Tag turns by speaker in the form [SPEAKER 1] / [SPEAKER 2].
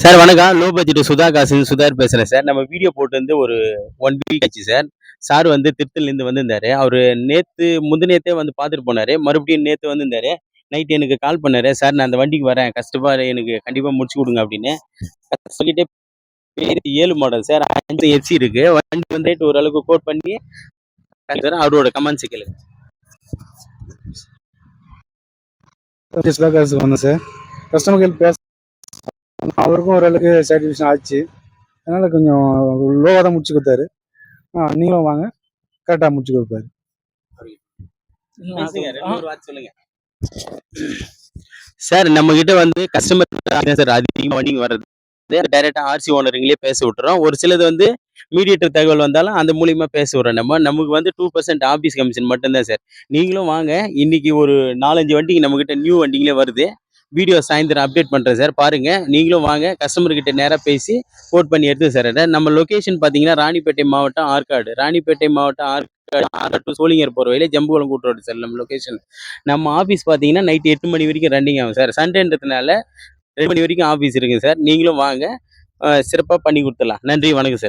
[SPEAKER 1] Sir வணக்கம். Low budget Sudha காசுன்னு சுதார் பேசுறேன் சார். நம்ம வீடியோ போட்டு வந்து ஒரு 1 வீக் ஆச்சு சார். சார் வந்து திருத்தணிலேருந்து வந்திருந்தாரு. அவரு முந்தினேத்தே வந்து பார்த்துட்டு போனாரு. மறுபடியும் நேத்து வந்திருந்தாரு. நைட் எனக்கு கால் பண்ணாரு. சார் நான் அந்த வண்டிக்கு வரேன். கஸ்டமர் எனக்கு கண்டிப்பா முடிச்சு குடுங்க அப்படின்னு. சொல்லிட்டே பேரு 7 மாடல் சார். 5 எஃப்சி இருக்கு. வண்டி வந்து ரேட் ஓரளவுக்கு கோட் பண்ணி சார் அவரோட கமெண்ட்ஸ் கேளுங்க.
[SPEAKER 2] சுதா காசுக்கு வந்தேன் சார். கஸ்டமர் கேர் பேச அவருக்கும் ஓரளவுக்கு சாட்டிஸ்ஃபேக்ஷன் ஆச்சு. அதனால் கொஞ்சம் லோவாக தான் முடிச்சு கொடுத்தாரு. நீங்களும் வாங்க, கரெக்டாக முடிச்சு கொடுப்பாரு.
[SPEAKER 1] பேசுங்க. 2 வார்த்தை சொல்லுங்க. சார் நம்ம கிட்ட வந்து கஸ்டமர் சார் அதிகமாக வண்டிங்க வர்றது டைரக்டா ஆர்சி ஓனருங்களே பேச விட்டுறோம். ஒரு சிலது வந்து மீடியேட்டர் தகவல் வந்தாலும் அந்த மூலியமா பேச விடுறோம். நமக்கு வந்து 2% ஆபீஸ் கமிஷன் மட்டும்தான் சார். நீங்களும் வாங்க. இன்னைக்கு ஒரு 4, 5 வண்டிங்க நம்ம கிட்ட நியூ வண்டிங்களே வருது. வீடியோ சாயந்தரம் அப்டேட் பண்றேன் சார். பாருங்க. நீங்களும் வாங்க. கஸ்டமர் கிட்ட நேரா பேசி கோட் பண்ணி எடுத்து சார். நம்ம லொகேஷன் பாத்தீங்கன்னா ராணிப்பேட்டை மாவட்டம் ஆற்காடு. ராணிப்பேட்டை மாவட்டம் ஆற்காடு டு சோளிங்கர் போற வழியில ஜம்புகுளம் கூட்டு ரோடு சார் நம்ம லொகேஷன். நம்ம ஆபீஸ் பாத்தீங்கன்னா நைட் 8 மணி வரைக்கும் ரன்னிங் ஆகும் சார். சண்டேன்றதுனால 2 மணி வரைக்கும் ஆபீஸ் இருக்குங்க சார். நீங்களும் வாங்க. சிறப்பா பண்ணி கொடுத்துடலாம். நன்றி, வணக்கம் சார்.